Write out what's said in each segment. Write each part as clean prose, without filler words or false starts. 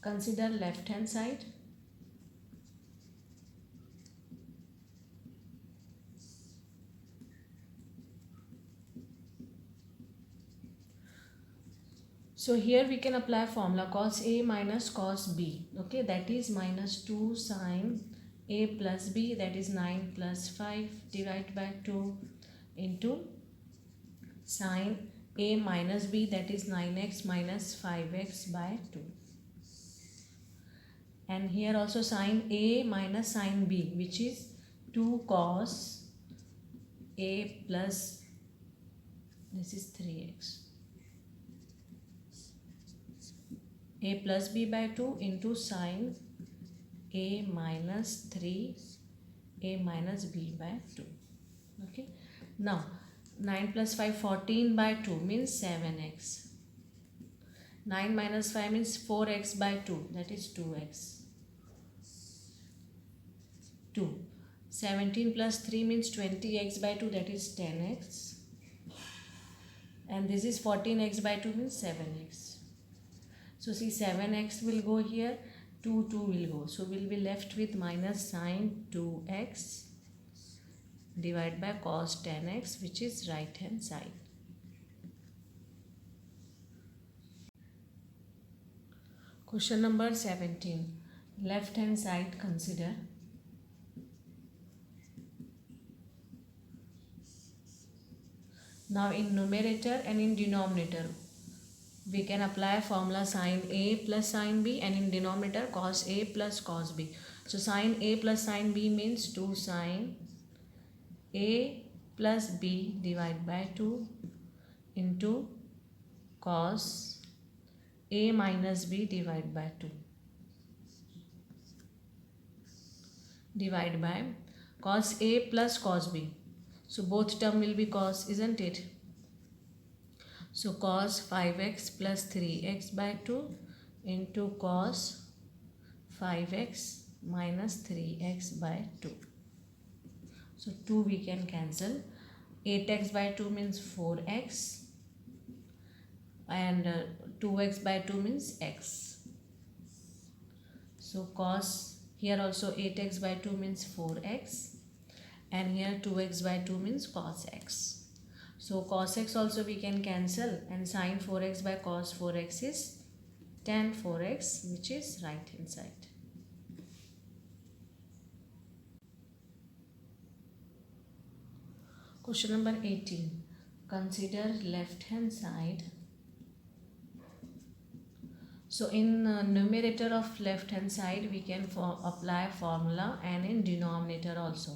Consider left hand side. So here we can apply formula cos A minus cos B. Okay, that is minus 2 sine A plus B, that is 9 plus 5 divided by 2 into sine A minus B, that is 9x minus 5x by 2. And here also sine A minus sine B, which is 2 cos A plus, this is 3x. A plus B by 2 into sine A minus 3 A minus B by 2. Okay. Now 9 plus 5 14 by 2 means 7x. 9 minus 5 means 4x by 2, that is 2x. 2. 17 plus 3 means 20x by 2, that is 10x. And this is 14x by 2 means 7x. So see, 7x will go here, 2 will go. So we will be left with minus sine 2x divided by cos 10x, which is right hand side. Question number 17. Left hand side consider. Now in numerator and in denominator, we can apply formula sine A plus sine B, and in denominator cos A plus cos B. So sine A plus sine B means 2 sine A plus B divided by 2 into cos A minus B divided by 2 divided by cos A plus cos B. So both term will be cos, isn't it? So cos 5x plus 3x by 2 into cos 5x minus 3x by 2. So 2 we can cancel. 8x by 2 means 4x and 2x by 2 means x. So cos, here also 8x by 2 means 4x and here 2x by 2 means cos x. So cos x also we can cancel, and sin 4x by cos 4x is tan 4x, which is right hand side. Question number 18. Consider left hand side. So in numerator of left hand side we can apply formula, and in denominator also.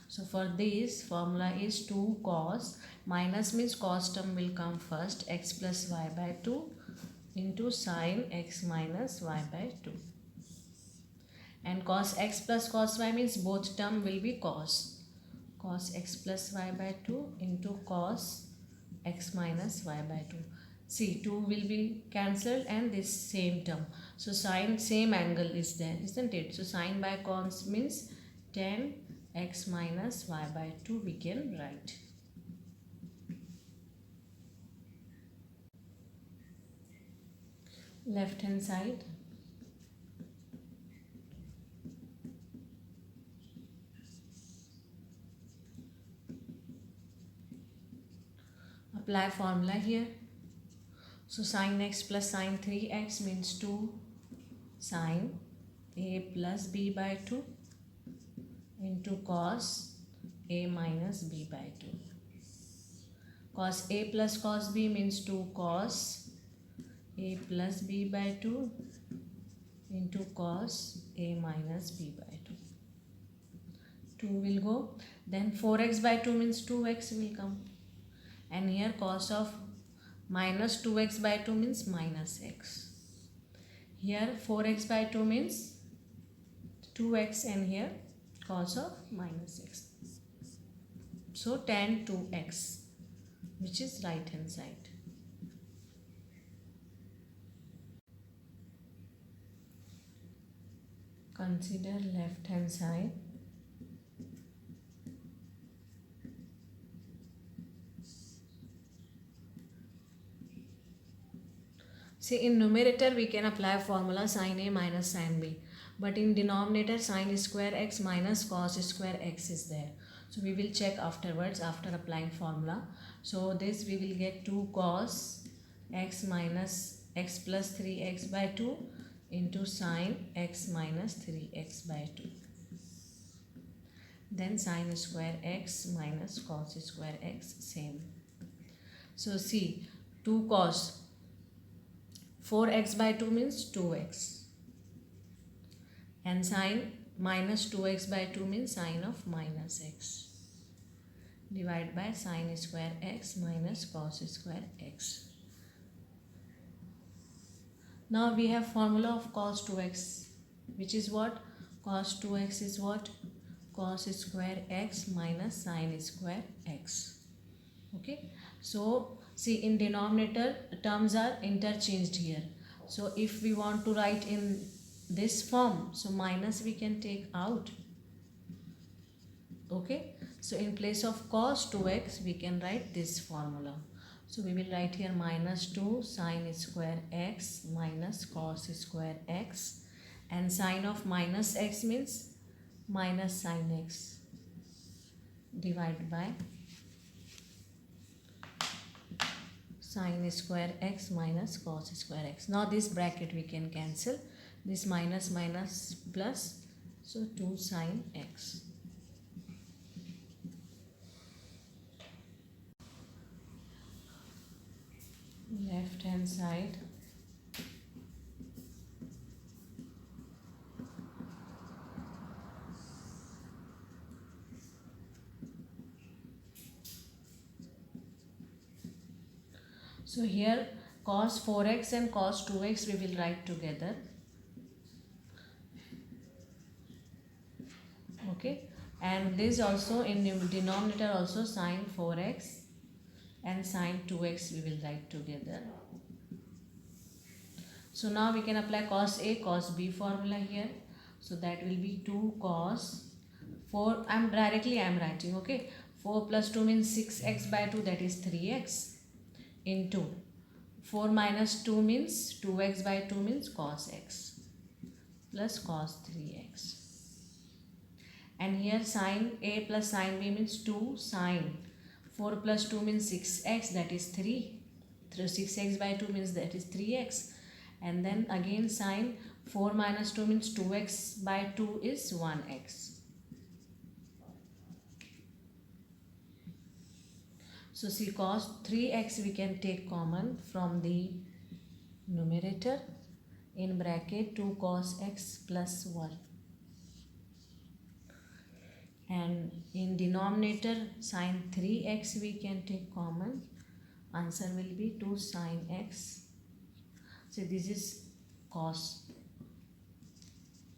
So for this formula is 2 cos, minus means cos term will come first, x plus y by 2 into sin x minus y by 2. And cos x plus cos y means both term will be cos. Cos x plus y by 2 into cos x minus y by 2. See, 2 will be cancelled and this same term. So sin, same angle is there, isn't it? So sin by cos means tan x minus y by 2 we can write. Left hand side. Apply formula here. So sin x plus sin 3x means 2 sin A plus B by 2 into cos A minus B by 2. Cos A plus cos B means 2 cos A plus B by 2 into cos A minus B by 2. 2 will go. Then 4x by 2 means 2x will come. And here cos of minus 2x by 2 means minus x. Here 4x by 2 means 2x, and here cos of minus x. So tan 2x, which is right hand side. Consider left hand side. See, in numerator we can apply formula sin A minus sin B, but in denominator sin square x minus cos square x is there. So we will check afterwards after applying formula. So this we will get 2 cos x minus x plus 3x by 2 into sin x minus 3x by 2. Then sin square x minus cos square x, same. So see, 2 cos 4x by 2 means 2x, and sine minus 2x by 2 means sine of minus x, divide by sine square x minus cos square x. Now we have formula of cos 2x, which is what? Cos 2x is what? Cos square x minus sine square x. Okay, so see, in denominator terms are interchanged here. So if we want to write in this form, so minus we can take out. Okay, so in place of cos 2x we can write this formula. So we will write here minus 2 sine square x minus cos square x, and sine of minus x means minus sine x, divided by sine square x minus cos square x. Now this bracket we can cancel, this minus minus plus, so 2 sine x. Left hand side, so here cos 4x and cos 2x we will write together. Okay, and this also in denominator also sin 4x and sin 2x we will write together. So now we can apply cos A cos B formula here. So that will be 2 cos 4, I am writing, okay, 4 plus 2 means 6x by 2, that is 3x, into 4 minus 2 means 2x by 2 means cos x, plus cos 3x. And here sin A plus sin B means 2 sin 4 plus 2 means 6x, that is 3. 6x by 2 means that is 3x. And then again sin 4 minus 2 means 2x by 2 is 1x. So see, cos 3x we can take common from the numerator, in bracket 2 cos x plus 1. And in denominator sin 3x we can take common, answer will be 2 sin x. So this is cos,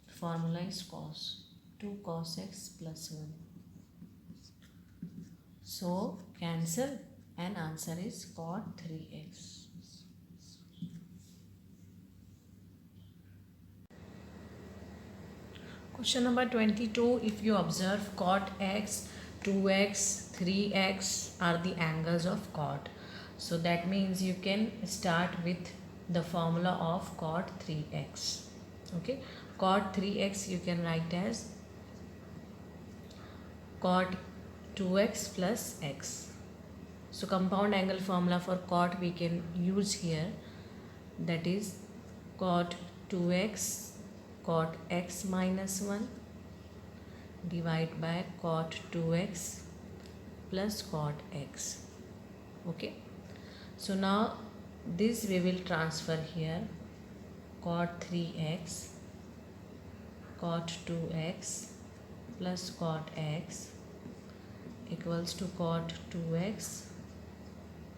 formula is cos, 2 cos x plus 1. So cancel and answer is cot 3x. Question number 22. If you observe cot x, 2x, 3x are the angles of cot. So that means you can start with the formula of cot 3x. Okay, cot 3x you can write as cot 2x plus x. So compound angle formula for cot we can use here, that is cot 2x cot x minus 1 divide by cot 2x plus cot x. Okay, so now this we will transfer here, cot 3x cot 2x plus cot x equals to cot 2x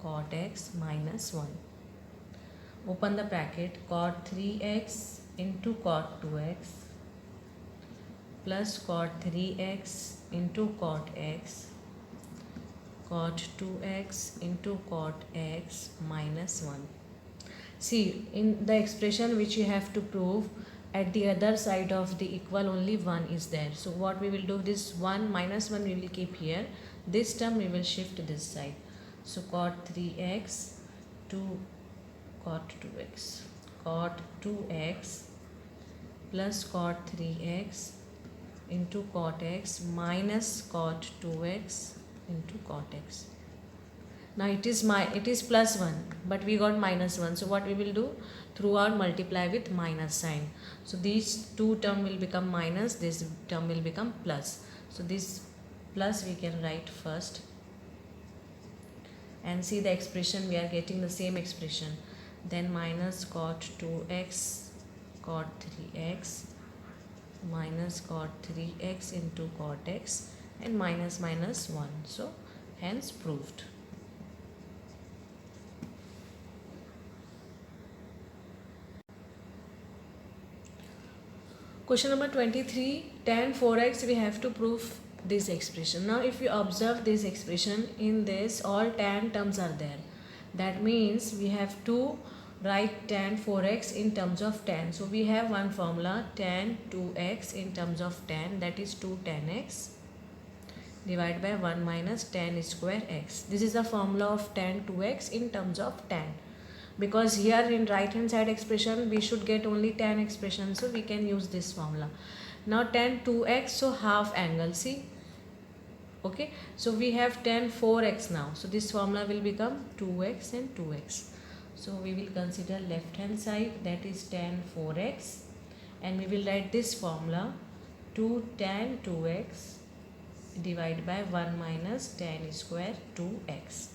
cot x minus 1. Open the bracket, cot 3x into cot 2x plus cot 3x into cot x cot 2x into cot x minus 1. See, in the expression which you have to prove, at the other side of the equal only 1 is there. So what we will do, this 1 minus 1 we will keep here, this term we will shift this side. So cot 3x to cot 2x, cot 2x plus cot 3x into cot x minus cot 2x into cot x. Now it is plus 1, but we got minus 1. So what we will do? Throughout multiply with minus sign. So these two term will become minus, this term will become plus. So this plus we can write first. And see the expression, we are getting the same expression. Then minus cot 2x cot 3x minus cot 3x into cot x and minus minus 1. So hence proved. Question number 23, tan 4x, we have to prove this expression. Now if you observe this expression, in this all tan terms are there. That means we have to write tan 4x in terms of tan. So we have one formula, tan 2x in terms of tan, that is 2 tan x divided by 1 minus tan square x. This is the formula of tan 2x in terms of tan. Because here in right hand side expression we should get only tan expression, so we can use this formula. Now tan 2x, so half angle, see, okay, so we have tan 4x now, so this formula will become 2x and 2x. So we will consider left hand side, that is tan 4x, and we will write this formula 2 tan 2x divided by 1 minus tan square 2x.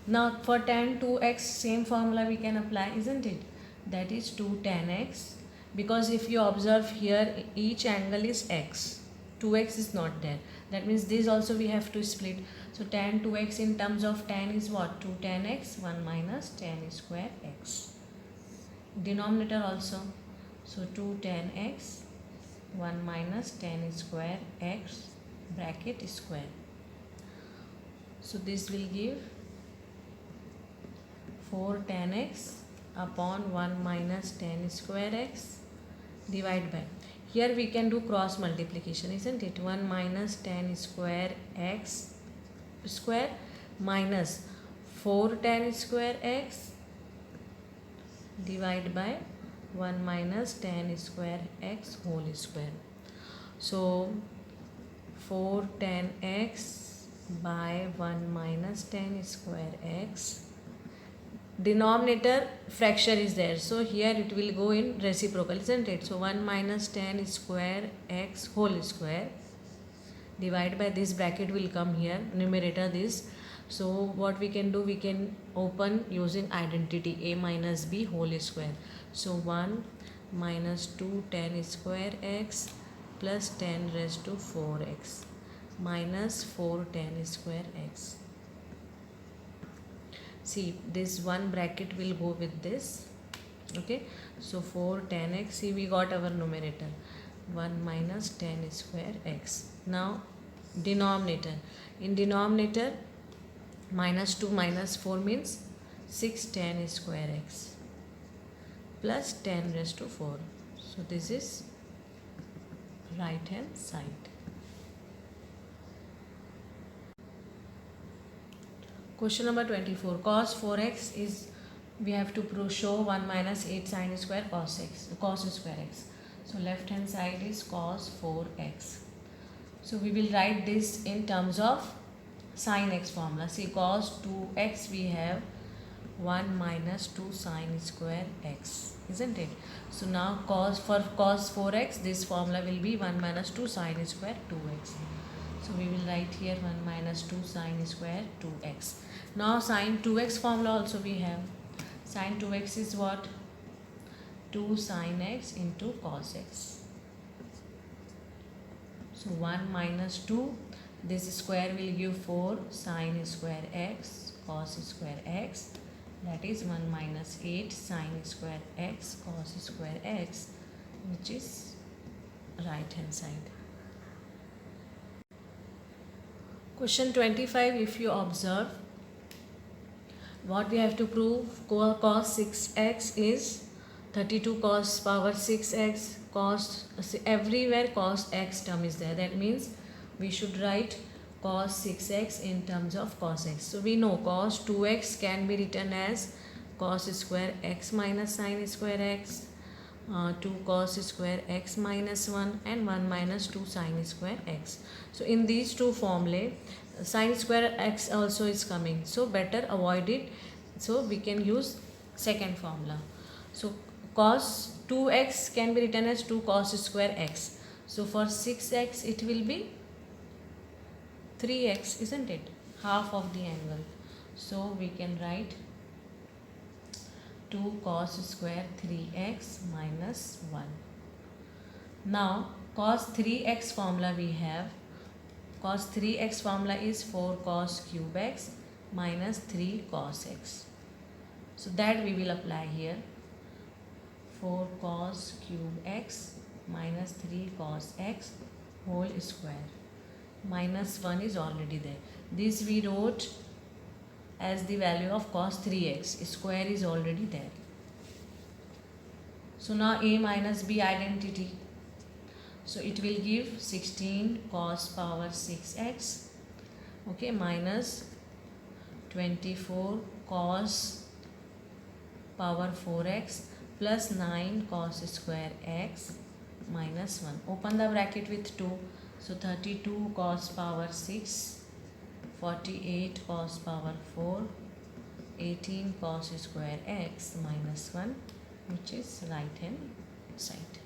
Now for tan 2x, same formula we can apply, isn't it? That is 2 tan x, because if you observe here each angle is x, 2x is not there. That means this also we have to split. So tan 2x in terms of tan is what? 2 tan x, 1 minus tan square x. Denominator also. So 2 tan x, 1 minus tan square x, bracket square. So this will give 4 tan x upon 1 minus tan square x divided by, here we can do cross multiplication, isn't it? 1 minus tan square x square minus 4 tan square x divided by 1 minus tan square x whole square. So 4 tan x by 1 minus tan square x, denominator fraction is there, so here it will go in reciprocal, isn't it? So 1 minus tan square x whole square divided by this bracket will come here, numerator this. So what we can do, we can open using identity a minus b whole square. So 1 minus 2 tan square x plus 10 raised to 4x minus 4 tan square x. See, this one bracket will go with this, okay? So 4 tan x, see we got our numerator 1 minus tan square x. Now denominator, in denominator minus 2 minus 4 means 6 tan square x plus 10 raised to 4. So this is right hand side. Question number 24, cos 4x is, we have to show 1 minus 8 sin square cos square x. So left hand side is cos 4x. So we will write this in terms of sin x formula. See, cos 2x we have 1 minus 2 sin square x, isn't it? So now for cos 4x, this formula will be 1 minus 2 sin square 2x. So we will write here 1 minus 2 sin square 2x. Now sin 2x formula also we have. Sin 2x is what? 2 sin x into cos x. So 1 minus 2, this square will give 4 sin square x cos square x, that is 1 minus 8 sin square x cos square x, which is right hand side. Question 25, if you observe, what we have to prove, cos 6x is 32 cos power 6x, cos, everywhere cos x term is there. That means we should write cos 6x in terms of cos x. So we know cos 2x can be written as cos square x minus sin square x, 2 cos square x minus 1 and 1 minus 2 sin square x. So in these two formulae sin square x also is coming, so better avoid it. So we can use second formula. So cos 2x can be written as 2 cos square x. So for 6x it will be 3x, isn't it? Half of the angle. So we can write 2 cos square 3x minus 1. Now cos 3x formula we have. Cos 3x formula is 4 cos cube x minus 3 cos x. So that we will apply here. 4 cos cube x minus 3 cos x whole square. Minus 1 is already there. This we wrote as the value of cos 3x. Square is already there. So now a minus b identity. So it will give 16 cos power 6x, okay, minus 24 cos power 4x plus 9 cos square x minus 1. Open the bracket with 2. So 32 cos power 6, 48 cos power 4, 18 cos square x minus 1, which is right hand side.